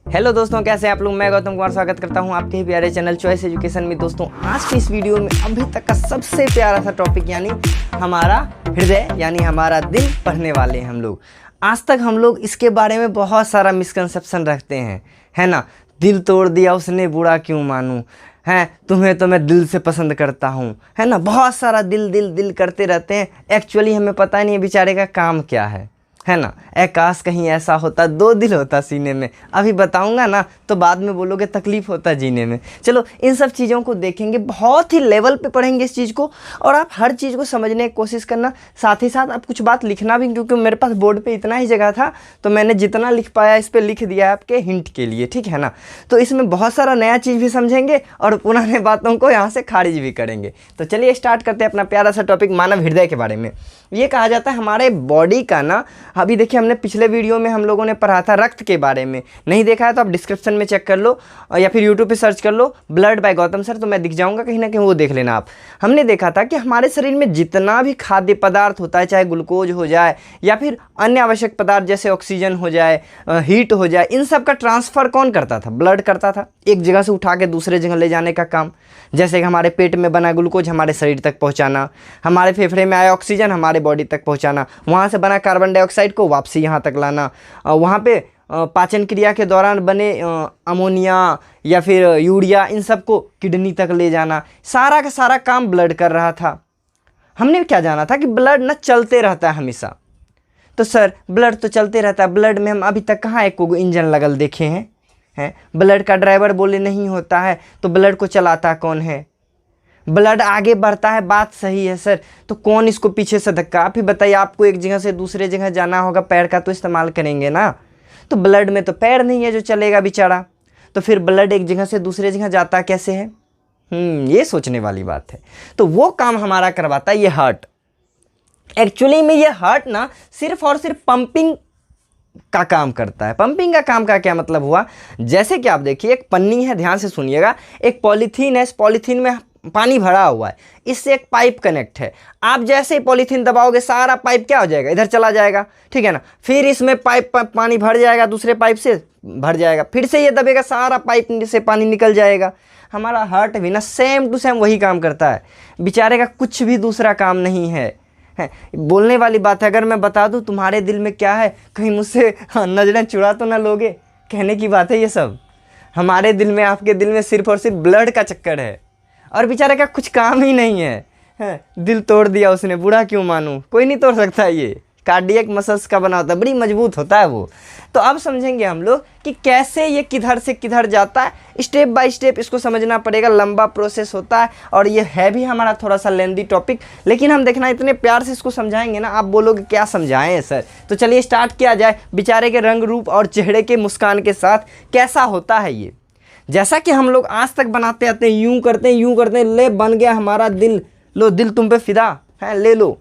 Hello दोस्तों, कैसे हैं आप लोग। मैं गौतम कुमार स्वागत करता हूं आपके ही प्यारे चैनल चॉइस एजुकेशन में। दोस्तों आज की इस वीडियो में अभी तक का सबसे प्यारा सा टॉपिक यानी हमारा हृदय यानी हमारा दिल पढ़ने वाले हैं हम लोग। आज तक हम लोग इसके बारे में बहुत सारा मिसकंसेप्शन रखते हैं, है ना। दिल तोड़ दिया उसने बुरा क्यों मानूं, हैं तुम्हें तो मैं दिल से पसंद करता हूँ, है ना। बहुत सारा दिल दिल दिल करते रहते हैं। एक्चुअली हमें पता नहीं है बेचारे का काम क्या है ना। काश कहीं ऐसा होता, दो दिल होता सीने में। अभी बताऊंगा ना तो बाद में बोलोगे तकलीफ होता जीने में। चलो इन सब चीज़ों को देखेंगे, बहुत ही लेवल पे पढ़ेंगे इस चीज़ को, और आप हर चीज़ को समझने की कोशिश करना। साथ ही साथ आप कुछ बात लिखना भी, क्योंकि मेरे पास बोर्ड पे इतना ही जगह था तो मैंने जितना लिख पाया इस पर लिख दिया आपके हिंट के लिए, ठीक है ना। तो इसमें बहुत सारा नया चीज़ भी समझेंगे और पुराने बातों को यहाँ से खारिज भी करेंगे। तो चलिए स्टार्ट करते हैं अपना प्यारा सा टॉपिक मानव हृदय के बारे में। ये कहा जाता है हमारे बॉडी का ना, अभी देखिए हमने पिछले वीडियो में हम लोगों ने पढ़ा था रक्त के बारे में। नहीं देखा है तो आप डिस्क्रिप्शन में चेक कर लो या फिर यूट्यूब पे सर्च कर low blood bye Gautam sir, तो मैं दिख जाऊंगा कहीं ना कहीं, वो देख लेना आप। हमने देखा था कि हमारे शरीर में जितना भी खाद्य पदार्थ होता है, चाहे ग्लूकोज हो जाए या फिर अन्य आवश्यक पदार्थ जैसे ऑक्सीजन हो जाए, हीट हो जाए, इन सब का ट्रांसफ़र कौन करता था? ब्लड करता था। एक जगह से उठा के दूसरे जगह ले जाने का काम। जैसे कि हमारे पेट में बना ग्लूकोज हमारे शरीर तक पहुँचाना, हमारे फेफड़े में आया ऑक्सीजन हमारे बॉडी तक पहुँचाना, वहाँ से बना कार्बन डाइऑक्साइड को वापसी यहाँ तक लाना, वहाँ पे पाचन क्रिया के दौरान बने अमोनिया या फिर यूरिया, इन सब को किडनी तक ले जाना। सारा का सारा काम ब्लड कर रहा था। हमने क्या जाना था कि ब्लड न चलते रहता है हमेशा। तो सर ब्लड तो चलते रहता है, ब्लड में हम अभी तक कहाँ एक को इंजन लगल देखे हैं? ब्लड का ड्राइवर बोले नहीं होता है, तो ब्लड को चलाता कौन है? ब्लड आगे बढ़ता है, बात सही है सर, तो कौन इसको पीछे से धक्का? आप ही बताइए, आपको एक जगह से दूसरे जगह जाना होगा, पैर का तो इस्तेमाल करेंगे ना। तो ब्लड में तो पैर नहीं है जो चलेगा बेचारा, तो फिर ब्लड एक जगह से दूसरे जगह जाता कैसे है? ये सोचने वाली बात है। तो वो काम हमारा करवाता है ये हार्ट। एक्चुअली में ये हार्ट ना सिर्फ और सिर्फ पंपिंग का काम करता है। पंपिंग का काम का क्या मतलब हुआ? जैसे कि आप देखिए एक पन्नी है, ध्यान से सुनिएगा, एक पॉलीथीन है, इस पॉलीथीन में पानी भरा हुआ है, इससे एक पाइप कनेक्ट है। आप जैसे ही पॉलीथीन दबाओगे सारा पाइप क्या हो जाएगा? इधर चला जाएगा, ठीक है ना। फिर इसमें पाइप पानी भर जाएगा, दूसरे पाइप से भर जाएगा, फिर से ये दबेगा, सारा पाइप से पानी निकल जाएगा। हमारा हार्ट भी ना सेम टू सेम वही काम करता है। बेचारे का कुछ भी दूसरा काम नहीं है। बोलने वाली बात है, अगर मैं बता दूं तुम्हारे दिल में क्या है, कहीं मुझसे नजरें चुरा तो ना लोगे? कहने की बात है ये सब। हमारे दिल में, आपके दिल में सिर्फ और सिर्फ ब्लड का चक्कर है और बेचारे का कुछ काम ही नहीं है। दिल तोड़ दिया उसने बुरा क्यों मानूं, कोई नहीं तोड़ सकता। ये कार्डियक मसल्स का बना होता है, बड़ी मजबूत होता है वो। तो अब समझेंगे हम लोग कि कैसे ये किधर से किधर जाता है, स्टेप बाय स्टेप इसको समझना पड़ेगा। लंबा प्रोसेस होता है और ये है भी हमारा थोड़ा सा लेंदी टॉपिक, लेकिन हम देखना इतने प्यार से इसको समझाएंगे ना, आप बोलोगे क्या समझाएं सर। तो चलिए स्टार्ट किया जाए। बेचारे के रंग रूप और चेहरे के मुस्कान के साथ कैसा होता है ये। जैसा कि हम लोग आज तक बनाते आते हैं, यूं करते हैं, ले बन गया हमारा दिल, लो दिल तुम पे फिदा है, ले लो।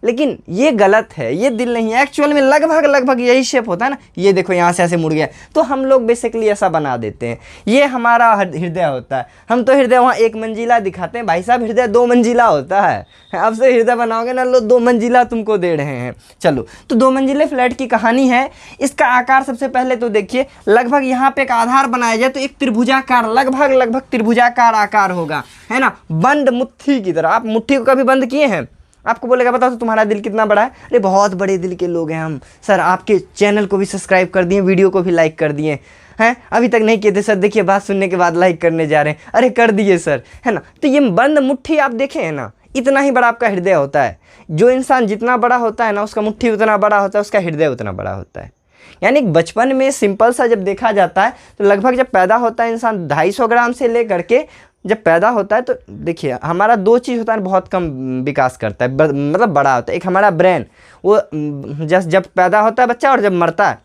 लेकिन ये गलत है, ये दिल नहीं है। एक्चुअल में लगभग यही शेप होता है ना। ये देखो यहाँ से ऐसे मुड़ गया, तो हम लोग बेसिकली ऐसा बना देते हैं। ये हमारा हृदय होता है। हम तो हृदय वहाँ एक मंजिला दिखाते हैं, भाई साहब हृदय 2 मंजिला होता है। अब से हृदय बनाओगे ना, लो 2 मंजिला तुमको दे रहे हैं। चलो तो 2 मंजिले फ्लैट की कहानी है। इसका आकार सबसे पहले तो देखिए, लगभग यहाँ पे एक आधार बनाया जाए तो एक त्रिभुजाकार, लगभग त्रिभुजाकार आकार होगा, है ना, बंद मुट्ठी की तरह। आप मुट्ठी को कभी बंद किए हैं? आपको बोलेगा बताओ तो तुम्हारा दिल कितना बड़ा है? अरे बहुत बड़े दिल के लोग हैं हम सर। आपके चैनल को भी सब्सक्राइब कर दिए, वीडियो को भी लाइक कर दिए हैं, अभी तक नहीं किए थे सर, देखिए बात सुनने के बाद लाइक करने जा रहे हैं। अरे कर दिए सर, है ना। तो ये बंद मुट्ठी आप देखें है ना, इतना ही बड़ा आपका हृदय होता है। जो इंसान जितना बड़ा होता है ना, उसका मुट्ठी उतना बड़ा होता है, उसका हृदय उतना बड़ा होता है। यानी बचपन में सिंपल सा जब देखा जाता है तो लगभग जब पैदा होता है इंसान 250 ग्राम से ले करके जब पैदा होता है, तो देखिए हमारा 2 चीज़ होता है बहुत कम विकास करता है, मतलब बड़ा होता है। एक हमारा ब्रेन, वो जब पैदा होता है बच्चा और जब मरता है,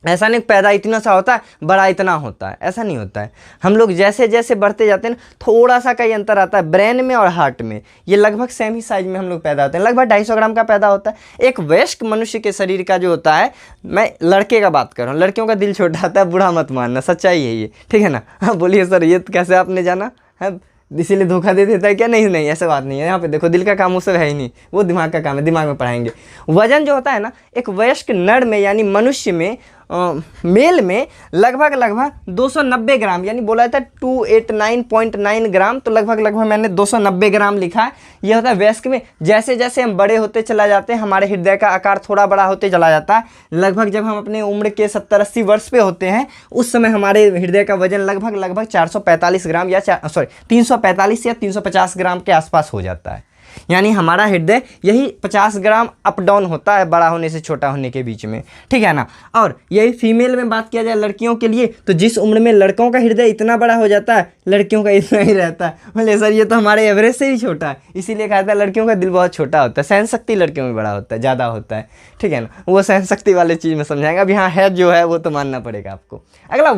ऐसा नहीं पैदा इतना सा होता है बड़ा इतना होता है, ऐसा नहीं होता है। हम लोग जैसे जैसे बढ़ते जाते हैं थोड़ा सा कई अंतर आता है ब्रेन में और हार्ट में। ये लगभग सेम ही साइज में हम लोग पैदा होते हैं, लगभग 250 ग्राम का पैदा होता है। एक वयस्क मनुष्य के शरीर का जो होता है, मैं लड़के का बात कर रहा हूँ, लड़कियों का दिल छोटा होता है, बुरा मत मानना, सच्चाई है ये, ठीक है ना। हाँ बोलिए सर, ये कैसे आपने जाना है? इसीलिए धोखा दे देता है क्या? नहीं नहीं, ऐसा बात नहीं है। यहाँ पे देखो, दिल का काम उससे है ही नहीं, वो दिमाग का काम है, दिमाग में पढ़ाएंगे। वजन जो होता है ना, एक वयस्क नर में यानी मनुष्य में मेल में लगभग 290 ग्राम, यानी बोला था 289.9 ग्राम, तो लगभग मैंने 290 ग्राम लिखा है। यह होता है वयस्क में। जैसे जैसे हम बड़े होते चला जाते हैं हमारे हृदय का आकार थोड़ा बड़ा होते चला जाता है। लगभग जब हम अपने उम्र के 70-80 वर्ष पे होते हैं उस समय हमारे हृदय का वजन लगभग 445 ग्राम या 345 या 350 ग्राम के आसपास हो जाता है। यानी हमारा हृदय यही 50 ग्राम अप डाउन होता है बड़ा होने से छोटा होने के बीच में, ठीक है ना। और यही फीमेल में बात किया जाए लड़कियों के लिए, तो जिस उम्र में लड़कों का हृदय इतना बड़ा हो जाता है लड़कियों का इतना ही रहता है। बोले सर ये तो हमारे एवरेज से ही छोटा है, इसीलिए कहा था लड़कियों का दिल बहुत छोटा होता है, सहन शक्ति लड़कियों में बड़ा होता है, ज़्यादा होता है, ठीक है ना। वो सहन शक्ति वाले चीज़ में समझाएंगे। अभी हाँ है जो है वो तो मानना पड़ेगा आपको। अगला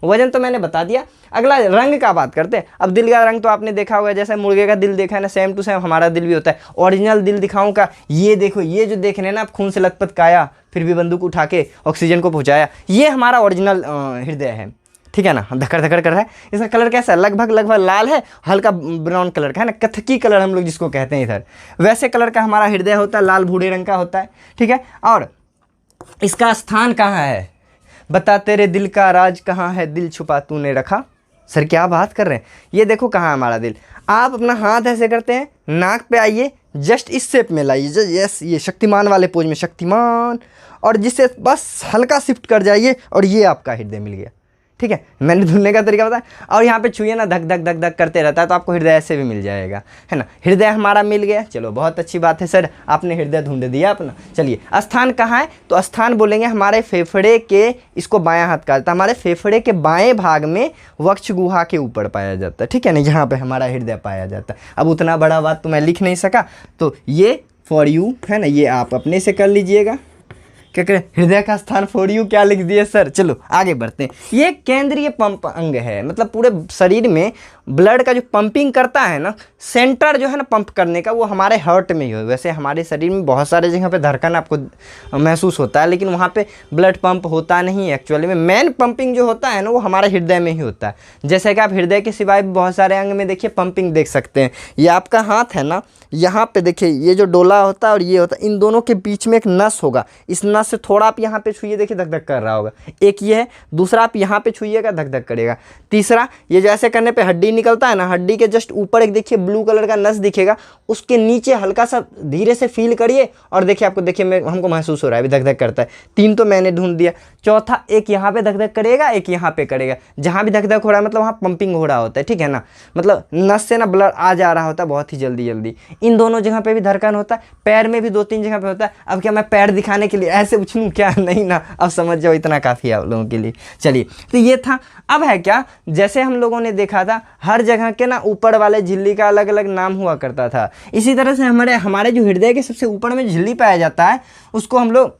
वजन तो मैंने बता दिया। अगला रंग का बात करते हैं। अब दिल का रंग तो आपने देखा होगा, जैसे मुर्गे का दिल देखा है ना, सेम टू सेम हमारा दिल भी होता है। ओरिजिनल दिल दिखाऊं का, ये देखो, ये जो देख रहे हैं ना आप, खून से लथपथ काया, फिर भी बंदूक उठा के ऑक्सीजन को पहुंचाया, ये हमारा ओरिजिनल हृदय है, ठीक है ना। धक्कर धक्कर कर रहा है। इसका कलर कैसा है? लगभग लाल है, हल्का ब्राउन कलर का है ना, कथकी कलर हम लोग जिसको कहते हैं इधर, वैसे कलर का हमारा हृदय होता है, लाल भूरे रंग का होता है, ठीक है। और इसका स्थान कहाँ है? बता तेरे दिल का राज कहाँ है, दिल छुपा तूने रखा। सर क्या बात कर रहे हैं? ये देखो कहाँ है हमारा दिल। आप अपना हाथ ऐसे करते हैं, नाक पे आइए, जस्ट इस शेप में लाइए, यस, ये शक्तिमान वाले पोज में, शक्तिमान, और जिससे बस हल्का शिफ्ट कर जाइए और ये आपका हृदय मिल गया, ठीक है। मैंने ढूंढने का तरीका बताया। और यहाँ पे छुइए ना, धक धक धक धक करते रहता है, तो आपको हृदय ऐसे भी मिल जाएगा, है ना। हृदय हमारा मिल गया, चलो बहुत अच्छी बात है सर, आपने हृदय ढूंढ दिया अपना। चलिए स्थान कहाँ है? तो स्थान बोलेंगे हमारे फेफड़े के, इसको बायां हाथ कहा जाता है, हमारे फेफड़े के बाएं भाग में वक्ष गुहा के ऊपर पाया जाता है, ठीक है ना। यहाँ पे हमारा हृदय पाया जाता है। अब उतना बड़ा बात तो मैं लिख नहीं सका, तो ये फॉर यू है ना, ये आप अपने से कर लीजिएगा। क्या करें? हृदय का स्थान फॉर यू क्या लिख दिए सर। चलो आगे बढ़ते हैं। ये केंद्रीय पंप अंग है, मतलब पूरे शरीर में ब्लड का जो पंपिंग करता है ना, सेंटर जो है ना पंप करने का, वो हमारे हार्ट में ही हो। वैसे हमारे शरीर में बहुत सारे जगह पे धड़कन आपको महसूस होता है, लेकिन वहाँ पे ब्लड पंप होता नहीं है एक्चुअली में। मेन पंपिंग जो होता है ना वो हमारे हृदय में ही होता है। जैसे कि आप हृदय के सिवाय भी बहुत सारे अंग में देखिए पंपिंग देख सकते हैं। ये आपका हाथ है ना, यहाँ पे देखिए ये जो डोला होता है और ये होता है, इन दोनों के बीच में एक नस होगा। इस नस से थोड़ा आप यहाँ पे छुइए, देखिए धक धक कर रहा होगा। एक ये है, दूसरा आप यहाँ पे छुइएगा, धक धक करेगा। तीसरा ये जैसे करने पे हड्डी निकलता है ना, हड्डी के जस्ट ऊपर एक देखिए ब्लू कलर का नस दिखेगा, उसके नीचे हल्का सा धीरे से फील करिए और देखिए आपको, देखिए हमको महसूस हो रहा है अभी धक धक करता है। 3 तो मैंने ढूंढ दिया। चौथा, एक यहाँ पे धक धक करेगा, एक यहाँ पे करेगा। जहाँ भी धक धक हो रहा है मतलब वहाँ पंपिंग हो रहा होता है, ठीक है ना। मतलब नस से ना ब्लड आ जा रहा होता है बहुत ही जल्दी जल्दी। इन दोनों जगह पे भी धड़कन होता है। पैर में भी 2-3 जगह पे होता है। अब क्या मैं पैर दिखाने के लिए ऐसे उछलूं क्या? नहीं ना, अब समझ जाओ, इतना काफ़ी है आप लोगों के लिए। चलिए तो ये था। अब है क्या, जैसे हम लोगों ने देखा था हर जगह के ना ऊपर वाले झिल्ली का अलग अलग नाम हुआ करता था। इसी तरह से हमारे जो हृदय के सबसे ऊपर में झिल्ली पाया जाता है उसको हम लोग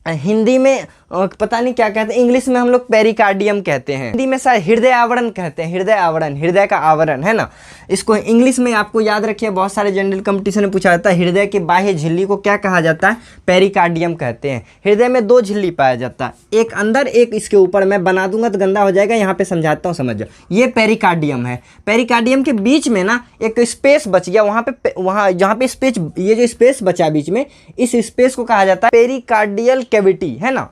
हिंदी में पता नहीं क्या कहते हैं, इंग्लिश में हम लोग पेरिकार्डियम कहते हैं, हिंदी में शायद हृदय आवरण कहते हैं। हृदय आवरण, हृदय का आवरण है ना। इसको इंग्लिश में आपको याद रखिए, बहुत सारे जनरल कंपटीशन में पूछा जाता है हृदय के बाह्य झिल्ली को क्या कहा जाता है? पेरिकार्डियम कहते हैं। हृदय में 2 झिल्ली पाया जाता है, एक अंदर एक इसके ऊपर। मैं बना दूंगा तो गंदा हो जाएगा, यहाँ पे समझाता हूँ, समझ जाओ। ये पेरिकार्डियम है। पेरिकार्डियम के बीच में ना एक स्पेस बच गया, वहाँ जहाँ पे स्पेस, ये जो स्पेस बचा बीच में, इस स्पेस को कहा जाता है पेरिकार्डियल कैविटी, है ना।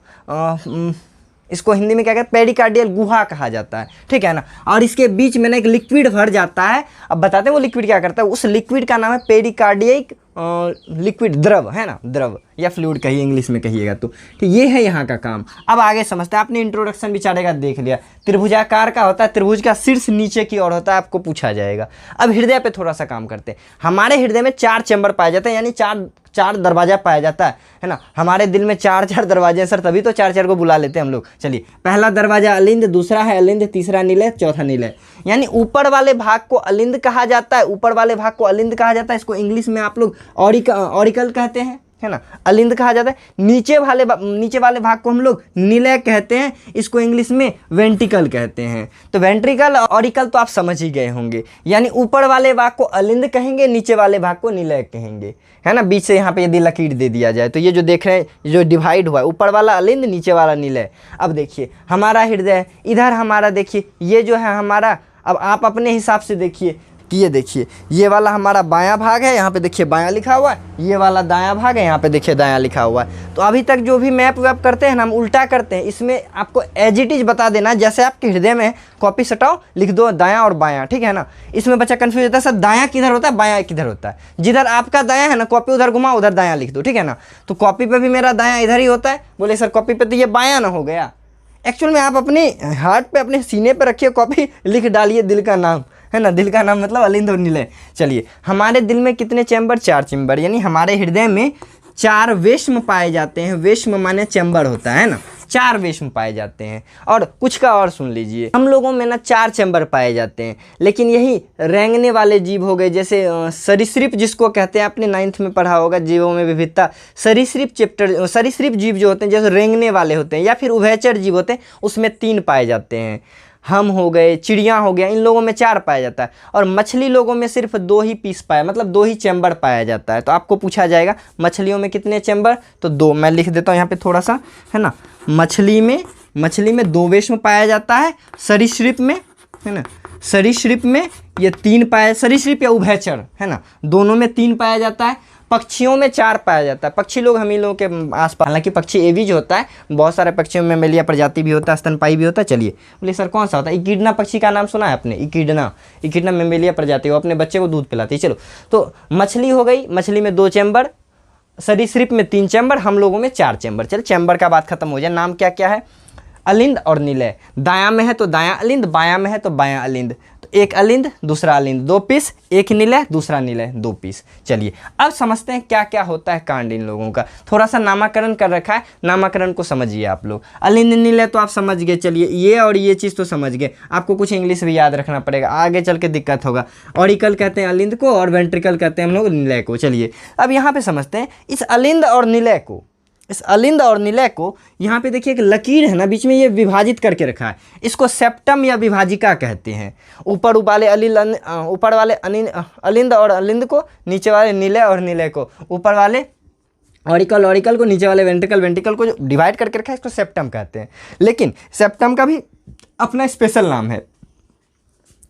इसको हिंदी में क्या कहते हैं? पेरिकार्डियल गुहा कहा जाता है, ठीक है ना। और इसके बीच में ना एक लिक्विड भर जाता है। अब बताते हैं वो लिक्विड क्या करता है। उस लिक्विड का नाम है पेरिकार्डियक लिक्विड, द्रव, है ना, द्रव या फ्लूइड कहिए, इंग्लिश में कहिएगा तो ये है यहाँ का काम। अब आगे समझते हैं। आपने इंट्रोडक्शन बेचारे का देख लिया। त्रिभुजाकार का होता है, त्रिभुज का शीर्ष नीचे की ओर होता है, आपको पूछा जाएगा। अब हृदय पे थोड़ा सा काम करते हैं। हमारे हृदय में 4 चैम्बर पाए जाते हैं, यानी चार दरवाजा पाया जाता है ना। हमारे दिल में 4 दरवाजे हैं सर, तभी तो 4 को बुला लेते हैं हम लोग। चलिए, पहला दरवाजा अलिंद, दूसरा है अलिंद, तीसरा निलय, चौथा निलय। यानी ऊपर वाले भाग को अलिंद कहा जाता है, ऊपर वाले भाग को अलिंद कहा जाता है। इसको इंग्लिश में आप लोग ऑरिकल कहते हैं, है ना, अलिंद कहा जाता है। नीचे वाले भाग को हम लोग निलय कहते हैं, इसको इंग्लिश में वेंट्रिकल कहते हैं। तो वेंट्रिकल और ऑरिकल तो आप समझ ही गए होंगे। यानी ऊपर वाले भाग को अलिंद कहेंगे, नीचे वाले भाग को निलय कहेंगे, है ना। बीच से यहाँ पे यदि लकीर दे दिया जाए तो ये जो देख रहे हैं, जो डिवाइड हुआ है, ऊपर वाला अलिंद, नीचे वाला निलय। अब देखिए हमारा हृदय इधर, हमारा देखिए ये जो है हमारा, अब आप अपने हिसाब से देखिए, कि ये देखिए ये वाला हमारा बायां भाग है, यहाँ पे देखिए बायां लिखा हुआ है, ये वाला दायां भाग है, यहाँ पे देखिए दायां लिखा हुआ है। तो अभी तक जो भी मैप वैप करते हैं ना हम उल्टा करते हैं, इसमें आपको एज इट इज बता देना, जैसे आपके हृदय में कॉपी सटाओ लिख दो दायां और बायां, ठीक है ना। इसमें बच्चा कंफ्यूज होता है सर दायां किधर होता है बायां किधर होता है, जिधर आपका दायां है ना कॉपी उधर घुमाओ उधर दायां लिख दो, ठीक है ना। तो कॉपी पे भी मेरा दायां इधर ही होता है, बोले सर कॉपी पे तो ये बायां ना हो गया। एक्चुअल में आप अपने हार्ट पे अपने सीने पे रखिए कॉपी, लिख डालिए दिल का नाम, है ना, दिल का नाम मतलब अलिंद और निलय। चलिए हमारे दिल में कितने चैम्बर, 4 चैम्बर, यानी हमारे हृदय में 4 वेश्म पाए जाते हैं। वेश्म माने चैम्बर होता है ना, 4 वेश्म पाए जाते हैं। और कुछ का और सुन लीजिए, हम लोगों में ना 4 चैम्बर पाए जाते हैं, लेकिन यही रेंगने वाले जीव हो गए, जैसे सरीसृप जिसको कहते हैं, आपने 9th में पढ़ा होगा जीवों में विविधता। सरीसृप चैप्टर, सरीसृप जीव जो होते हैं जैसे रेंगने वाले होते हैं या फिर उभयचर जीव होते हैं, उसमें 3 पाए जाते हैं। हम हो गए, चिड़िया हो गया, इन लोगों में 4 पाया जाता है। और मछली लोगों में सिर्फ 2 ही पीस पाया, मतलब 2 ही चैम्बर पाया जाता है। तो आपको पूछा जाएगा मछलियों में कितने चैम्बर, तो 2। मैं लिख देता हूँ यहाँ पे थोड़ा सा, है ना। मछली में 2 वेश्म पाया जाता है। सरीसृप में, है ना, सरीसृप में ये 3 पाया, सरीसृप या उभयचर, है ना, दोनों में 3 पाया जाता है। पक्षियों में 4 पाया जाता है। पक्षी लोग हम ही लोगों के आसपास, हालांकि पक्षी एवीज होता है, बहुत सारे पक्षियों में मेलिया प्रजाति भी होता है, स्तनपाई भी होता है। चलिए बोले सर कौन सा होता है, इकिडना पक्षी का नाम सुना है आपने, इकिडना मेमेलिया प्रजाति, वो अपने बच्चे को दूध पिलाती है। चलो तो मछली हो गई, मछली में 2 चैम्बर, सरीसृप में 3 चैम्बर, हम लोगों में 4 चैम्बर। चल चैम्बर का बात खत्म हो जाए। नाम क्या क्या है, अलिंद और निलय। दायां में है तो दायां अलिंद, बायां में है तो बायां अलिंद। तो एक अलिंद दूसरा अलिंद 2 पीस, एक निलय दूसरा निलय 2 पीस। चलिए अब समझते हैं क्या क्या होता है कांड इन लोगों का। थोड़ा सा नामकरण कर रखा है, नामकरण को समझिए आप लोग। अलिंद निलय तो आप समझ गए, चलिए ये और ये चीज़ तो समझ गए। आपको कुछ इंग्लिश भी याद रखना पड़ेगा, आगे चल के दिक्कत होगा। ऑरिकल कहते हैं अलिंद को और वेंट्रिकल कहते हैं हम लोग निलय को। चलिए अब यहाँ पे समझते हैं इस अलिंद और निलय को, इस अलिंद और निलय को। यहाँ पे देखिए एक लकीर है ना बीच में, ये विभाजित करके रखा है, इसको सेप्टम या विभाजिका कहते हैं। ऊपर वाले अलिंद और अलिंद को, नीचे वाले निलय और निलय को, ऊपर वाले ऑरिकल को, नीचे वाले वेंट्रिकल को जो डिवाइड करके रखा है इसको सेप्टम कहते हैं। लेकिन सेप्टम का भी अपना स्पेशल नाम है।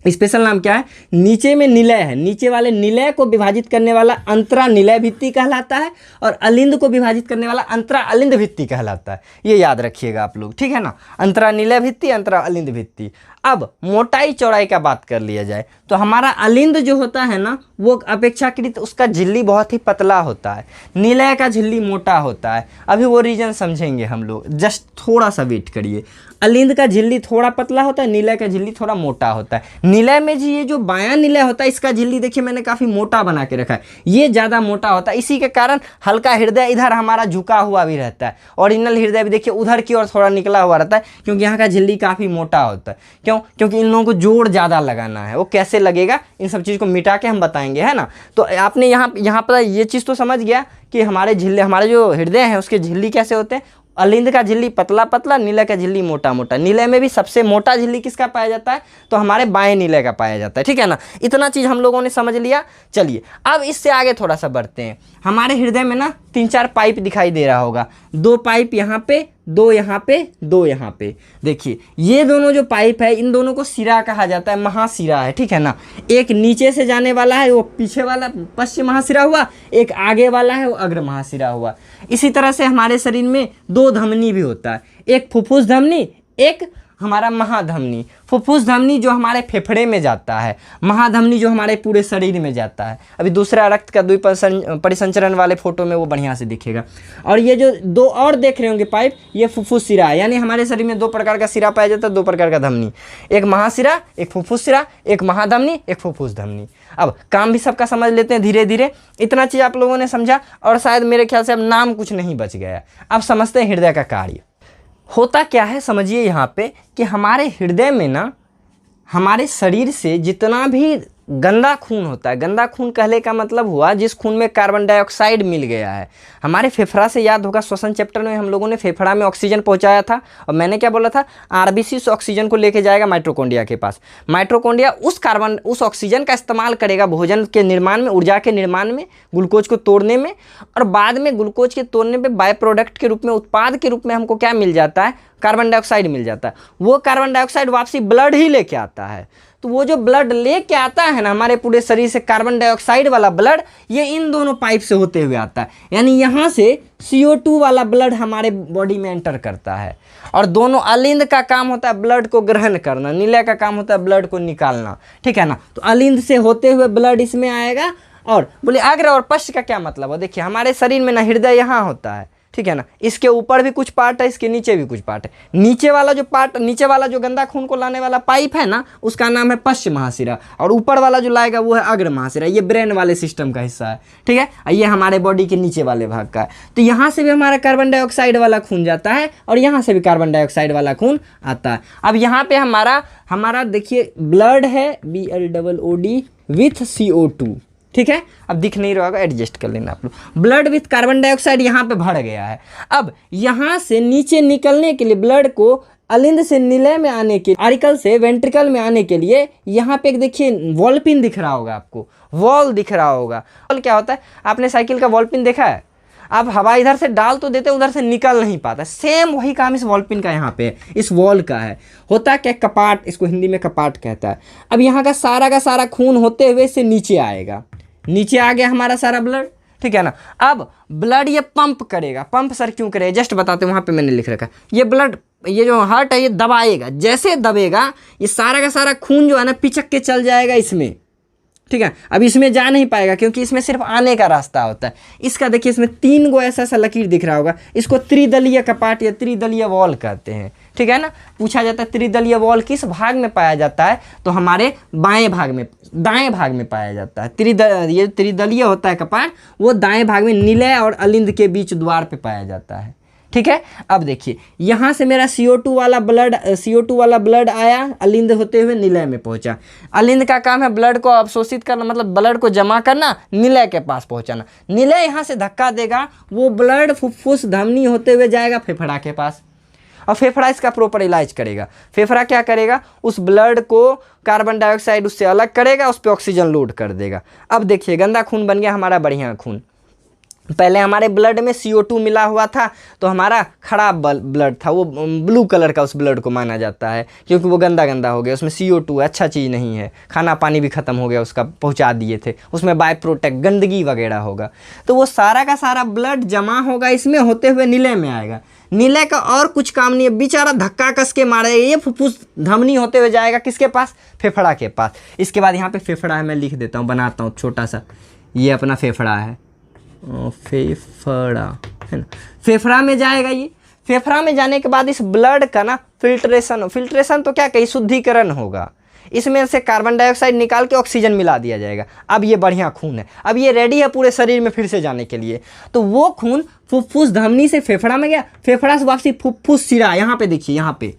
स्पेशल नाम क्या है, नीचे में निलय है, नीचे वाले निलय को विभाजित करने वाला अंतरा निलय भित्ति कहलाता है, और अलिंद को विभाजित करने वाला अंतरा अलिंद भित्ति कहलाता है। ये याद रखिएगा आप लोग, ठीक है ना, अंतरा निलय भित्ति, अंतरा अलिंद भित्ति। अब मोटाई चौड़ाई का बात कर लिया जाए तो हमारा अलिंद जो होता है ना वो अपेक्षाकृत उसका झिल्ली बहुत ही पतला होता है, निलय का झिल्ली मोटा होता है। अभी वो रीजन समझेंगे हम लोग, जस्ट थोड़ा सा वेट करिए। अलिंद का झिल्ली थोड़ा पतला होता है, निलय का झिल्ली थोड़ा मोटा होता है। निलय में जी ये जो बायां निलय होता है इसका झिल्ली देखिए मैंने काफ़ी मोटा बना के रखा है, ये ज़्यादा मोटा होता है, इसी के कारण हल्का हृदय इधर हमारा झुका हुआ भी रहता है। ओरिजिनल हृदय भी देखिए उधर की ओर थोड़ा निकला हुआ रहता है, क्योंकि यहाँ का झिल्ली काफ़ी मोटा होता है। क्यों? क्योंकि इन लोगों को जोड़ ज़्यादा लगाना है। वो कैसे लगेगा इन सब चीज़ को मिटा के हम बताएंगे, है ना। तो आपने यहाँ पर ये चीज़ तो समझ गया कि हमारे जो हृदय है उसके झिल्ली कैसे होते हैं। अलिंद का झिल्ली पतला पतला, निलय का झिल्ली मोटा मोटा। निलय में भी सबसे मोटा झिल्ली किसका पाया जाता है, तो हमारे बाएं निलय का पाया जाता है, ठीक है ना। इतना चीज़ हम लोगों ने समझ लिया। चलिए अब इससे आगे थोड़ा सा बढ़ते हैं। हमारे हृदय में ना 3-4 पाइप दिखाई दे रहा होगा, 2 पाइप यहाँ पे, 2 यहाँ पे, 2 यहाँ पे। देखिए ये दोनों जो पाइप है इन दोनों को सिरा कहा जाता है, महासिरा है, ठीक है ना। एक नीचे से जाने वाला है वो पीछे वाला पश्चिम महासिरा हुआ, एक आगे वाला है वो अग्र महासिरा हुआ। इसी तरह से हमारे शरीर में 2 धमनी भी होता है, एक फुफ्फुस धमनी, एक हमारा महाधमनी। फुफ्फुस धमनी जो हमारे फेफड़े में जाता है, महाधमनी जो हमारे पूरे शरीर में जाता है। अभी दूसरा रक्त का परिसंचरण वाले फोटो में वो बढ़िया से दिखेगा। और ये जो 2 और देख रहे होंगे पाइप, ये फुफ्फुस सिरा है, यानी हमारे शरीर में 2 प्रकार का सिरा पाया जाता है, 2 प्रकार का धमनी, एक महासिरा, एक फुफ्फुस सिरा, एक महाधमनी, एक फुफ्फुस धमनी। अब काम भी सबका समझ लेते हैं धीरे धीरे। इतना चीज़ आप लोगों ने समझा, और शायद मेरे ख्याल से अब नाम कुछ नहीं बच गया। अब समझते हैं हृदय का कार्य होता क्या है। समझिए यहाँ पे कि हमारे हृदय में ना हमारे शरीर से जितना भी गंदा खून होता है, गंदा खून कहने का मतलब हुआ जिस खून में कार्बन डाइऑक्साइड मिल गया है। हमारे फेफड़ा से याद होगा श्वसन चैप्टर में हम लोगों ने फेफड़ा में ऑक्सीजन पहुंचाया था, और मैंने क्या बोला था, आरबीसी उस ऑक्सीजन को लेके जाएगा माइटोकॉन्ड्रिया के पास। माइटोकॉन्ड्रिया उस ऑक्सीजन का इस्तेमाल करेगा भोजन के निर्माण में, ऊर्जा के निर्माण में, ग्लूकोज को तोड़ने में, और बाद में ग्लूकोज के तोड़ने पर बाय प्रोडक्ट के रूप में, उत्पाद के रूप में हमको क्या मिल जाता है, कार्बन डाइऑक्साइड मिल जाता है। वो कार्बन डाइऑक्साइड वापसी ब्लड ही लेके आता है। तो वो जो ब्लड लेके आता है ना हमारे पूरे शरीर से, कार्बन डाइऑक्साइड वाला ब्लड, ये इन दोनों पाइप से होते हुए आता है। यानी यहाँ से CO2 वाला ब्लड हमारे बॉडी में एंटर करता है। और दोनों, अलिंद का काम होता है ब्लड को ग्रहण करना, नीले का काम होता है ब्लड को निकालना, ठीक है ना। तो अलिंद से होते हुए ब्लड इसमें आएगा। और बोले अग्र और पश्च का क्या मतलब है? देखिए हमारे शरीर में ना हृदय यहाँ होता है, ठीक है ना। इसके ऊपर भी कुछ पार्ट है, इसके नीचे भी कुछ पार्ट है। नीचे वाला जो पार्ट, नीचे वाला जो गंदा खून को लाने वाला पाइप है ना, उसका नाम है पश्च महाशिरा। और ऊपर वाला जो लाएगा वो है अग्र महाशिरा। ये ब्रेन वाले सिस्टम का हिस्सा है, ठीक है। ये हमारे बॉडी के नीचे वाले भाग का है। तो यहाँ से भी हमारा कार्बन डाइऑक्साइड वाला खून जाता है और यहाँ से भी कार्बन डाइऑक्साइड वाला खून आता है। अब यहाँ पे हमारा देखिए ब्लड है BLOOD विथ CO2, ठीक है। अब दिख नहीं रहा होगा, एडजस्ट कर लेना आप लोग। ब्लड विथ कार्बन डाइऑक्साइड यहाँ पे भर गया है। अब यहाँ से नीचे निकलने के लिए ब्लड को अलिंद से नीले में आने के, आरिकल से वेंट्रिकल में आने के लिए यहाँ पे एक देखिए वॉल पिन दिख रहा होगा आपको, वॉल दिख रहा होगा। वॉल क्या होता है? आपने साइकिल का वॉल पिन देखा है? आप हवा इधर से डाल तो देते, उधर से निकल नहीं पाता। सेम वही काम इस वॉल पिन का यहाँ पे, इस वॉल का है। होता क्या? कपाट, इसको हिंदी में कपाट कहता है। अब यहाँ का सारा खून होते हुए इससे नीचे आएगा। नीचे आ गया हमारा सारा ब्लड, ठीक है ना। अब ब्लड ये पंप करेगा। पंप सर क्यों करेगा? जस्ट बताते हैं, वहाँ पे मैंने लिख रखा है। ये ब्लड, ये जो हार्ट है, ये दबाएगा। जैसे दबेगा ये सारा का सारा खून जो है ना पिचक के चल जाएगा इसमें, ठीक है। अब इसमें जा नहीं पाएगा क्योंकि इसमें सिर्फ आने का रास्ता होता है। इसका देखिए इसमें 3 गो ऐसा लकीर दिख रहा होगा। इसको त्रिदलीय कपाट या त्रिदलीय वॉल कहते हैं, ठीक है ना। पूछा जाता है त्रिदलीय वॉल किस भाग में पाया जाता है? तो हमारे बाएं भाग में, दाएं भाग में पाया जाता है। ये त्रिदलीय होता है कपाट, वो दाएं भाग में नीले और अलिंद के बीच द्वार पे पाया जाता है, ठीक है। अब देखिए यहाँ से मेरा CO2 वाला ब्लड आया, अलिंद होते हुए निलय में पहुंचा। अलिंद का काम है ब्लड को अवशोषित करना, मतलब ब्लड को जमा करना, निलय के पास पहुंचाना। निलय यहाँ से धक्का देगा, वो ब्लड फुफ्फुस धमनी होते हुए जाएगा फेफड़ा के पास, और फेफड़ा इसका प्रॉपर इलाज करेगा। फेफड़ा क्या करेगा? उस ब्लड को कार्बन डाइऑक्साइड उससे अलग करेगा, उस पर ऑक्सीजन लोड कर देगा। अब देखिए गंदा खून बन गया हमारा बढ़िया खून। पहले हमारे ब्लड में CO2 मिला हुआ था तो हमारा खराब ब्लड था, वो ब्लू कलर का उस ब्लड को माना जाता है क्योंकि वो गंदा हो गया। उसमें CO2 है, अच्छा चीज़ नहीं है। खाना पानी भी ख़त्म हो गया उसका, पहुंचा दिए थे। उसमें बाय प्रोडक्ट गंदगी वगैरह होगा। तो वो सारा का सारा ब्लड जमा होगा, इसमें होते हुए नीले में आएगा। नीले का और कुछ काम नहीं है, बेचारा धक्का कस के मारेगा, ये फुफ्फुस धमनी होते हुए जाएगा किसके पास? फेफड़ा के पास। इसके बाद यहाँ पे फेफड़ा है, मैं लिख देता हूँ, बनाता हूँ छोटा सा। ये अपना फेफड़ा है, फेफड़ा है ना। फेफड़ा में जाएगा ये। फेफड़ा में जाने के बाद इस ब्लड का ना फिल्ट्रेशन तो क्या कहीं शुद्धिकरण होगा। इसमें से कार्बन डाइऑक्साइड निकाल के ऑक्सीजन मिला दिया जाएगा। अब ये बढ़िया खून है, अब ये रेडी है पूरे शरीर में फिर से जाने के लिए। तो वो खून फुफ्फुस धमनी से फेफड़ा में गया, फेफड़ा से वापसी फुफ्फुस सिरा, यहाँ पे देखिए, यहाँ पे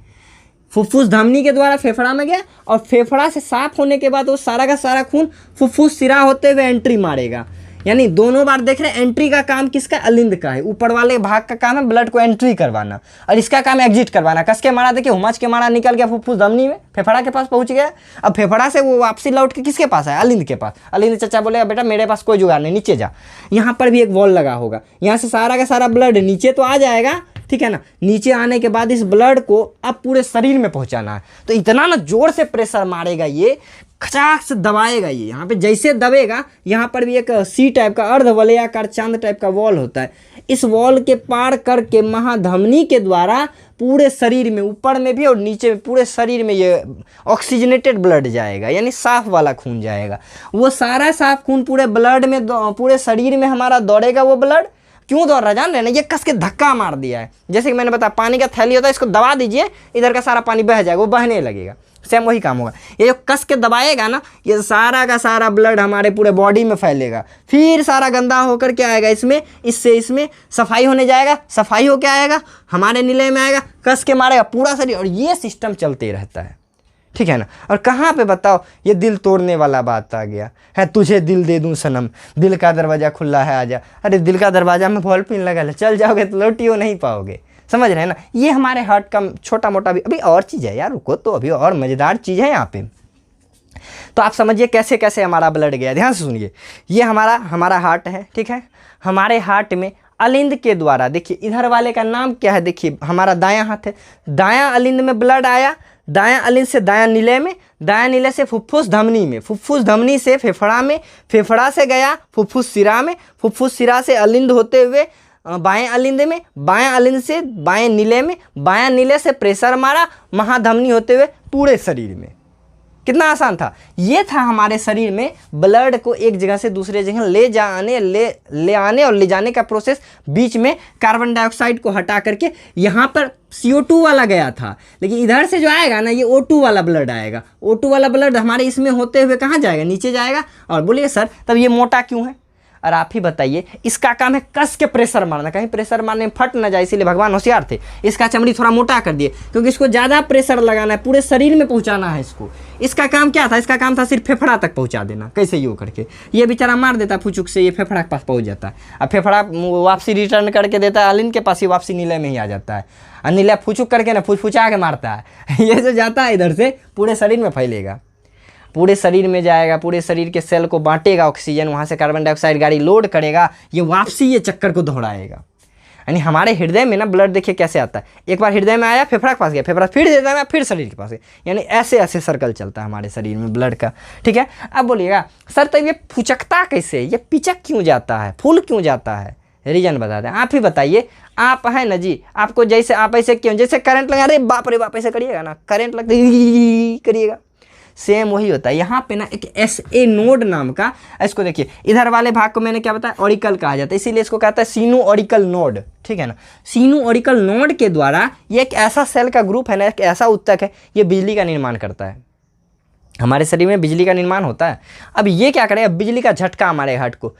फुफ्फुस धमनी के द्वारा फेफड़ा में गया, और फेफड़ा से साफ होने के बाद वो सारा का सारा खून फुफ्फुस सिरा होते हुए एंट्री मारेगा। यानी दोनों बार देख रहे हैं, एंट्री का काम किसका? अलिंद का है। ऊपर वाले भाग का काम है ब्लड को एंट्री करवाना, और इसका काम है एग्जिट करवाना। कस के मारा, देखिए हुमच के मारा, निकल गया फुफ्फुस धमनी में, फेफड़ा के पास पहुंच गया। अब फेफड़ा से वो वापसी लौट के किसके पास है? अलिंद के पास। अलिंद चाचा बोलेगा बेटा मेरे पास कोई जुगाड़ नहीं, नीचे जा। यहाँ पर भी एक वॉल लगा होगा, यहाँ से सारा का सारा ब्लड नीचे तो आ जाएगा, ठीक है ना। नीचे आने के बाद इस ब्लड को अब पूरे शरीर में पहुंचाना है। तो इतना ना जोर से प्रेशर मारेगा ये, खचाक से दबाएगा ये। यहाँ पे जैसे दबेगा, यहाँ पर भी एक C टाइप का अर्धवलयाकार चांद टाइप का वॉल होता है। इस वॉल के पार करके महाधमनी के द्वारा पूरे शरीर में, ऊपर में भी और नीचे में, पूरे शरीर में ये ऑक्सीजनेटेड ब्लड जाएगा, यानी साफ वाला खून जाएगा। वो सारा साफ खून पूरे ब्लड में, पूरे शरीर में हमारा दौड़ेगा। वो ब्लड क्यों दौड़ रहा है जान रहे ना? ये कस के धक्का मार दिया है। जैसे कि मैंने बताया पानी का थैली होता है, इसको दबा दीजिए, इधर का सारा पानी बह जाएगा, वो बहने लगेगा। सेम वही काम होगा। ये जो कस के दबाएगा ना, ये सारा का सारा ब्लड हमारे पूरे बॉडी में फैलेगा। फिर सारा गंदा होकर के आएगा इसमें, इससे इसमें सफाई होने जाएगा, सफाई होके आएगा हमारे नीले में आएगा, कस के मारेगा पूरा शरीर, और ये सिस्टम चलते रहता है, ठीक है ना। और कहाँ पे बताओ ये दिल तोड़ने वाला बात आ गया है। तुझे दिल दे दूं सनम, दिल का दरवाजा खुला है आजा। अरे दिल का दरवाजा में बॉल पिन लगा ले, चल जाओगे तो लौटियो नहीं पाओगे। समझ रहे हैं ना। ये हमारे हार्ट का छोटा मोटा भी अभी और चीज़ है यार, रुको तो अभी और मज़ेदार चीज़ है यहाँ पे। तो आप समझिए कैसे कैसे हमारा ब्लड गया, ध्यान से सुनिए। ये हमारा हार्ट है, ठीक है। हमारे हार्ट में अलिंद के द्वारा, देखिए इधर वाले का नाम क्या है, देखिए हमारा दायां हाथ है, दायां अलिंद में ब्लड आया, दायां अलिंद से दायां नीले में, दायां नीले से फुफ्फुस धमनी में, फुफ्फुस धमनी से फेफड़ा में, फेफड़ा से गया फुफ्फुस सिरा में, फुफ्फुस सिरा से अलिंद होते हुए बाएं अलिंद में, बाएं अलिंद से बाएं नीले में, बाएं नीले से प्रेशर मारा महाधमनी होते हुए पूरे शरीर में। कितना आसान था। ये था हमारे शरीर में ब्लड को एक जगह से दूसरे जगह ले आने और ले जाने का प्रोसेस। बीच में कार्बन डाइऑक्साइड को हटा करके यहाँ पर CO2 वाला गया था, लेकिन इधर से जो आएगा ना ये O2 वाला ब्लड आएगा। O2 वाला ब्लड हमारे इसमें होते हुए कहाँ जाएगा, नीचे जाएगा। और बोलिए सर तब ये मोटा क्यों है, और आप ही बताइए। इसका काम है कस के प्रेशर मारना, कहीं प्रेशर मारने में फट ना जाए, इसीलिए भगवान होशियार थे, इसका चमड़ी थोड़ा मोटा कर दिए, क्योंकि इसको ज़्यादा प्रेशर लगाना है, पूरे शरीर में पहुंचाना है इसको। इसका काम क्या था, इसका काम था सिर्फ फेफड़ा तक पहुंचा देना, कैसे यूँ करके ये बेचारा मार देता फुचुक से, ये फेफड़ा के पास पहुंच जाता है। अब फेफड़ा वापसी रिटर्न करके देता है अलिंद के पास, ही वापसी नीले में ही आ जाता है, और नीला फुचुक करके ना फुचफुचा के मारता है। ये जो जाता है इधर से पूरे शरीर में फैलेगा, पूरे शरीर में जाएगा, पूरे शरीर के सेल को बांटेगा ऑक्सीजन, वहाँ से कार्बन डाइऑक्साइड गाड़ी लोड करेगा, ये वापसी ये चक्कर को दोहराएगा। यानी हमारे हृदय में ना ब्लड देखिए कैसे आता है, एक बार हृदय में आया फेफड़ा के पास गया, फेफड़ा फिर हृदय में फिर शरीर के पास गया, यानी ऐसे ऐसे सर्कल चलता है हमारे शरीर में ब्लड का। ठीक है, अब बोलिएगा सर तो ये फुचकता कैसे, ये पिचक क्यों जाता है, फूल क्यों जाता है, रीजन बता दें। आप ही बताइए, आप है ना जी, आपको जैसे आप ऐसे क्यों, जैसे करंट लगा, अरे बाप रे बाप ऐसे करिएगा ना, करंट लगता करिएगा, सेम वही होता है। यहाँ पे ना एक SA नोड नाम का, इसको देखिए इधर वाले भाग को मैंने क्या बताया, ऑरिकल कहा जाता है, इसीलिए इसको कहता है सीनो ऑरिकल नोड। ठीक है ना, सीनो ऑरिकल नोड के द्वारा ये एक ऐसा सेल का ग्रुप है ना, एक ऐसा उत्तक है, ये बिजली का निर्माण करता है। हमारे शरीर में बिजली का निर्माण होता है। अब ये क्या करेगा, बिजली का झटका हमारे हार्ट को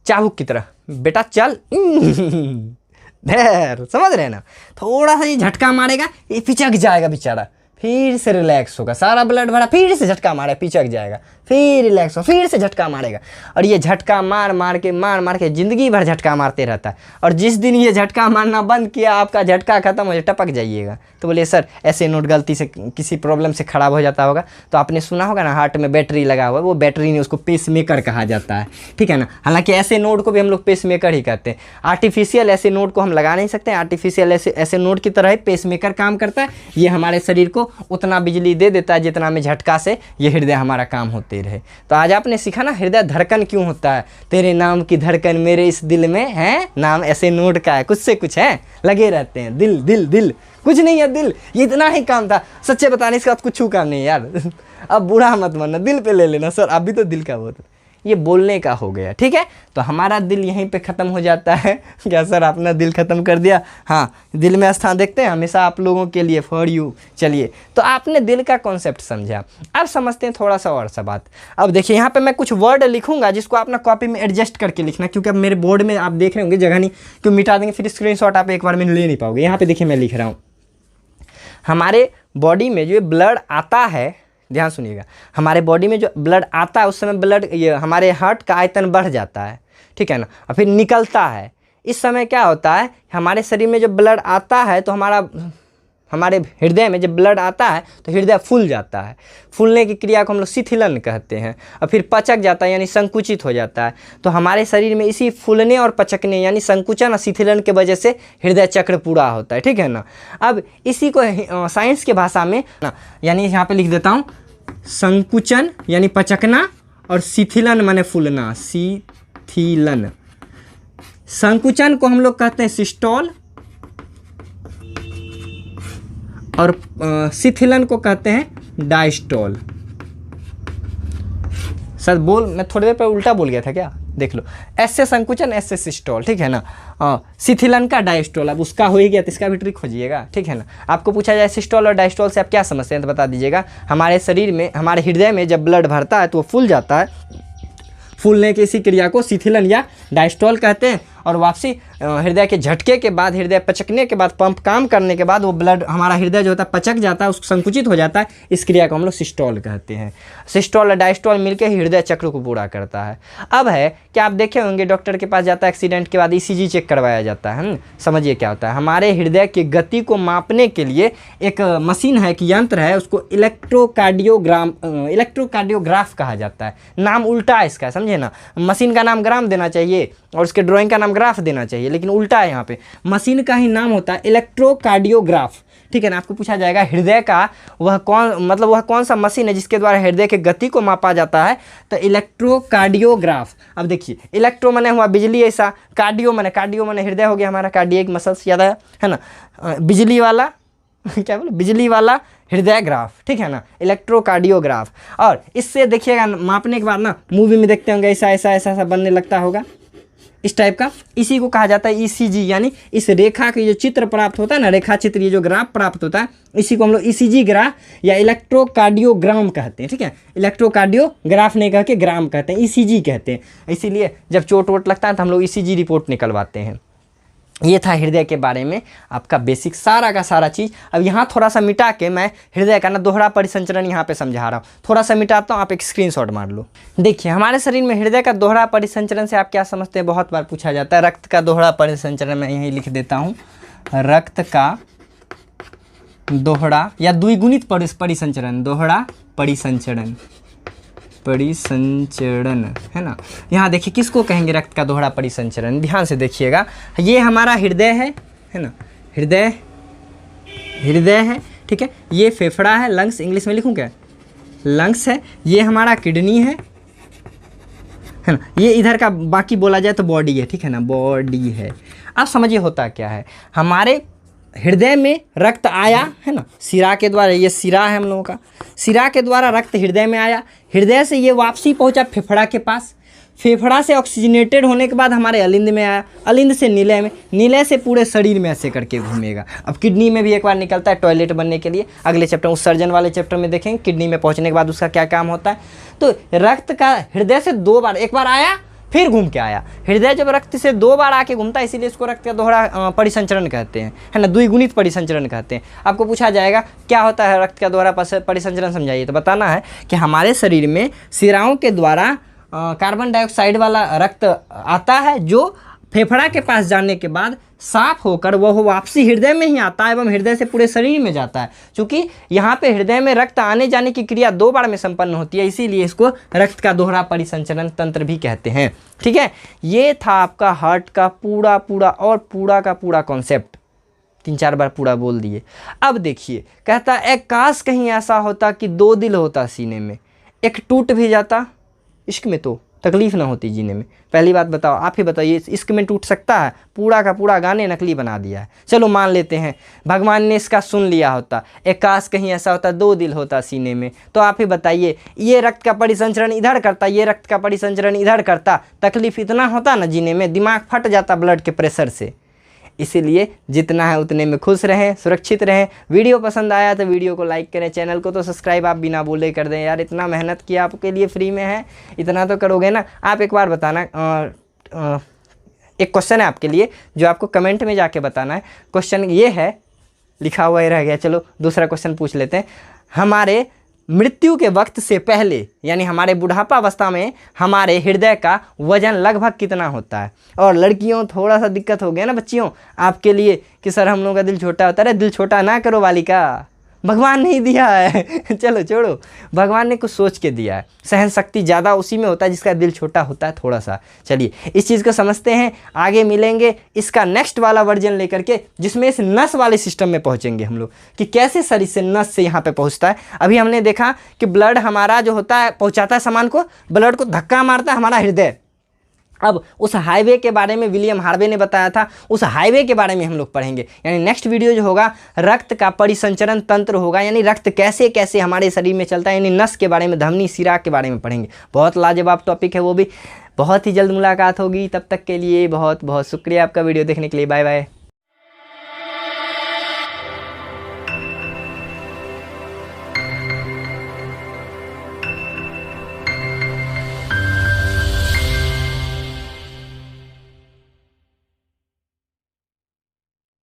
चाबुक की तरह, बेटा चल देर, समझ रहे ना, थोड़ा सा ये झटका मारेगा, ये पिचक जाएगा बेचारा, फिर से रिलैक्स होगा, सारा ब्लड भरा, फिर से झटका मारेगा, पिचक जाएगा, फिर रिलैक्स हो, फिर से झटका मारेगा, और ये झटका मार मार के ज़िंदगी भर झटका मारते रहता है। और जिस दिन ये झटका मारना बंद किया, आपका झटका खत्म हो जाए, टपक जाइएगा। तो बोलिए सर ऐसे नोट गलती से किसी प्रॉब्लम से ख़राब हो जाता होगा, तो आपने सुना होगा ना हार्ट में बैटरी लगा हुआ है, वो बैटरी नहीं, उसको पेस मेकर कहा जाता है। ठीक है ना, हालांकि ऐसे नोड को भी हम लोग पेस मेकर ही कहते हैं। आर्टिफिशियल ऐसे नोड को हम लगा नहीं सकते, आर्टिफिशियल ऐसे नोड की तरह ही पेस मेकर काम करता है। ये हमारे शरीर को उतना बिजली दे देता है जितना में झटका से ये हृदय हमारा काम होते रहे। तो आज आपने सीखा ना हृदय धड़कन क्यों होता है, तेरे नाम की धड़कन मेरे इस दिल में है, नाम ऐसे नोड का है, कुछ से कुछ है, लगे रहते हैं, दिल दिल दिल, कुछ नहीं है दिल, ये इतना ही काम था। सच्चे बताने इसके बाद कुछ काम नहीं यार। अब बुरा मत मानना, दिल पे ले लेना सर, अभी तो दिल का बहुत, ये बोलने का हो गया। ठीक है, तो हमारा दिल यहीं पे ख़त्म हो जाता है। क्या सर आपने दिल ख़त्म कर दिया, हाँ दिल में स्थान देखते हैं हमेशा आप लोगों के लिए, फॉर यू। चलिए, तो आपने दिल का कॉन्सेप्ट समझा, अब समझते हैं थोड़ा सा और सा बात। अब देखिए यहाँ पे मैं कुछ वर्ड लिखूंगा जिसको आप ना कॉपी में एडजस्ट करके लिखना, क्योंकि अब मेरे बोर्ड में आप देख रहे होंगे जगह नहीं, क्यों मिटा देंगे फिर स्क्रीनशॉट आप एक बार में ले नहीं पाओगे। यहाँ पे देखिए मैं लिख रहा हूँ, हमारे बॉडी में जो ब्लड आता है, ध्यान सुनिएगा, हमारे बॉडी में जो ब्लड आता है उस समय ब्लड ये हमारे हार्ट का आयतन बढ़ जाता है। ठीक है ना, और फिर निकलता है। इस समय क्या होता है, हमारे शरीर में जब ब्लड आता है तो हमारे हृदय में जब ब्लड आता है तो हृदय फूल जाता है। फूलने की क्रिया को हम लोग शिथिलन कहते हैं, और फिर पचक जाता है यानी संकुचित हो जाता है। तो हमारे शरीर में इसी फूलने और पचकने यानी संकुचन और शिथिलन के वजह से हृदय चक्र पूरा होता है। ठीक है ना, अब इसी को साइंस के भाषा में ना, यानी यहाँ पे लिख देता हूँ, संकुचन यानी पचकना और शिथिलन माने फूलना, शिथिलन। संकुचन को हम लोग कहते हैं सिस्टोल और शिथिलन को कहते हैं डायस्टोल। सर मैं थोड़ी देर पर उल्टा बोल गया था क्या, देख लो, ऐसे संकुचन ऐसे सिस्टोल। ठीक है ना, शिथिलन का डायस्टोल, अब उसका हो ही गया तो इसका भी ट्रिक खोजिएगा। ठीक है ना, आपको पूछा जाए सिस्टोल और डायस्टोल से आप क्या समझते हैं तो बता दीजिएगा। हमारे शरीर में, हमारे हृदय में जब ब्लड भरता है तो वो फूल जाता है, फूलने की इसी क्रिया को शिथिलन या डायस्टोल कहते हैं। और वापसी हृदय के झटके के बाद, हृदय पचकने के बाद, पंप काम करने के बाद वो ब्लड, हमारा हृदय जो होता है पचक जाता है, उसको संकुचित हो जाता है, इस क्रिया को हम लोग सिस्टोल कहते हैं। सिस्टोल और डायस्टोल मिलकर ही हृदय चक्र को पूरा करता है। अब है कि आप देखे होंगे डॉक्टर के पास जाता है एक्सीडेंट के बाद ECG चेक करवाया जाता है। समझिए क्या होता है, हमारे हृदय की गति को मापने के लिए एक मशीन है, एक यंत्र है, उसको इलेक्ट्रोकार्डियोग्राफ कहा जाता है। नाम उल्टा है इसका, समझे ना, मशीन का नाम ग्राम देना चाहिए और उसके ड्राइंग का नाम ग्राफ देना चाहिए, लेकिन उल्टा है यहाँ पे। मशीन का ही नाम होता है इलेक्ट्रोकार्डियोग्राफ, ठीक है ना। आपको पूछा जाएगा हृदय का वह कौन सा मशीन है जिसके द्वारा हृदय की गति को मापा जाता है, तो इलेक्ट्रोकार्डियोग्राफ। अब देखिए, इलेक्ट्रो माने हुआ बिजली ऐसा, कार्डियो माने हृदय हो गया हमारा, कार्डियक मसल्स याद है ना, बिजली वाला क्या बोले, बिजली वाला हृदय ग्राफ, ठीक है ना, इलेक्ट्रोकार्डियोग्राफ। और इससे देखिएगा मापने के बाद ना मूवी में देखते होंगे ऐसा बनने लगता होगा, इस टाइप का, इसी को कहा जाता है ईसीजी, यानी इस रेखा के जो चित्र प्राप्त होता है ना, रेखा चित्र, ये जो ग्राफ प्राप्त होता है, इसी को हम लोग ईसीजी ग्राफ या इलेक्ट्रोकार्डियोग्राम कहते हैं, ठीक है। इलेक्ट्रोकार्डियोग्राफ नहीं कह के ग्राम कहते हैं, ईसीजी कहते हैं। इसीलिए जब चोट वोट लगता है तो हम लोग ईसीजी रिपोर्ट निकलवाते हैं। ये था हृदय के बारे में आपका बेसिक सारा का सारा चीज़। अब यहाँ थोड़ा सा मिटा के मैं हृदय का ना दोहरा परिसंचरण यहाँ पे समझा रहा हूँ, थोड़ा सा मिटाता हूँ, आप एक स्क्रीनशॉट मार लो। देखिए, हमारे शरीर में हृदय का दोहरा परिसंचरण से आप क्या समझते हैं, बहुत बार पूछा जाता है। रक्त का दोहरा परिसंचरण मैं यहीं लिख देता हूँ, रक्त का दोहरा या द्विगुणित परिसंचरण, दोहरा परिसंचरण है ना। यहाँ देखिए किसको कहेंगे रक्त का दोहरा परिसंचरण, ध्यान से देखिएगा। ये हमारा हृदय है ना, हृदय है, ठीक है। ये फेफड़ा है, लंग्स इंग्लिश में लिखूँ क्या, लंग्स है। ये हमारा किडनी है ना। ये इधर का बाकी बोला जाए तो बॉडी है, ठीक है ना, बॉडी है। अब समझिए होता क्या है, हमारे हृदय में रक्त आया है ना, सिरा के द्वारा, ये सिरा है हम लोगों का, सिरा के द्वारा रक्त हृदय में आया, हृदय से ये वापसी पहुंचा फेफड़ा के पास, फेफड़ा से ऑक्सीजनेटेड होने के बाद हमारे अलिंद में आया, अलिंद से नीले में, नीले से पूरे शरीर में ऐसे करके घूमेगा। अब किडनी में भी एक बार निकलता है टॉयलेट बनने के लिए, अगले चैप्टर उस सर्जन वाले चैप्टर में देखेंगे किडनी में पहुंचने के बाद उसका क्या काम होता है। तो रक्त का हृदय से दो बार, एक बार आया फिर घूम के आया। हृदय जब रक्त से दो बार आके घूमता है, इसीलिए इसको रक्त का दोहरा परिसंचरण कहते हैं, है ना, द्विगुणित परिसंचरण कहते हैं। आपको पूछा जाएगा क्या होता है रक्त का दोहरा परिसंचरण, समझाइए। तो बताना है कि हमारे शरीर में सिराओं के द्वारा कार्बन डाइऑक्साइड वाला रक्त आता है, जो फेफड़ा के पास जाने के बाद साफ होकर वह वापसी हृदय में ही आता है एवं हृदय से पूरे शरीर में जाता है। क्योंकि यहाँ पे हृदय में रक्त आने जाने की क्रिया दो बार में संपन्न होती है, इसीलिए इसको रक्त का दोहरा परिसंचरण तंत्र भी कहते हैं, ठीक है। ये था आपका हार्ट का पूरा का पूरा कॉन्सेप्ट, 3-4 बार पूरा बोल दिए। अब देखिए, कहता है काश कहीं ऐसा होता कि 2 दिल होता सीने में, एक टूट भी जाता, इश्क में तो तकलीफ ना होती जीने में। पहली बात बताओ, आप ही बताइए, इश्क में टूट सकता है? पूरा का पूरा गाने नकली बना दिया है। चलो मान लेते हैं भगवान ने इसका सुन लिया होता, एक काश कहीं ऐसा होता 2 दिल होता सीने में, तो आप ही बताइए, ये रक्त का परिसंचरण इधर करता, ये रक्त का परिसंचरण इधर करता, तकलीफ इतना होता ना जीने में, दिमाग फट जाता ब्लड के प्रेशर से। इसीलिए जितना है उतने में खुश रहें, सुरक्षित रहें। वीडियो पसंद आया तो वीडियो को लाइक करें, चैनल को तो सब्सक्राइब आप बिना बोले कर दें यार, इतना मेहनत किया आपके लिए फ्री में है, इतना तो करोगे ना। आप एक बार बताना, एक क्वेश्चन है आपके लिए जो आपको कमेंट में जाके बताना है। क्वेश्चन ये है, लिखा हुआ ही रह गया, चलो दूसरा क्वेश्चन पूछ लेते हैं। हमारे मृत्यु के वक्त से पहले यानी हमारे बुढ़ापा अवस्था में हमारे हृदय का वजन लगभग कितना होता है? और लड़कियों थोड़ा सा दिक्कत हो गया ना बच्चियों आपके लिए कि सर हम लोगों का दिल छोटा होता है। अरे दिल छोटा ना करो बालिका, भगवान नहीं दिया है चलो छोड़ो, भगवान ने कुछ सोच के दिया है। सहन शक्ति ज़्यादा उसी में होता है जिसका दिल छोटा होता है थोड़ा सा। चलिए इस चीज़ को समझते हैं, आगे मिलेंगे इसका नेक्स्ट वाला वर्जन लेकर के, जिसमें इस नस वाले सिस्टम में पहुंचेंगे हम लोग कि कैसे शरीर से नस से यहाँ पे पहुँचता है। अभी हमने देखा कि ब्लड हमारा जो होता है पहुँचाता है सामान को, ब्लड को धक्का मारता है हमारा हृदय। अब उस हाईवे के बारे में विलियम हार्वे ने बताया था, उस हाईवे के बारे में हम लोग पढ़ेंगे। यानी नेक्स्ट वीडियो जो होगा रक्त का परिसंचरण तंत्र होगा, यानी रक्त कैसे कैसे हमारे शरीर में चलता है, यानी नस के बारे में, धमनी शिरा के बारे में पढ़ेंगे। बहुत लाजवाब टॉपिक है वो भी। बहुत ही जल्द मुलाकात होगी, तब तक के लिए बहुत बहुत शुक्रिया आपका वीडियो देखने के लिए। Bye bye.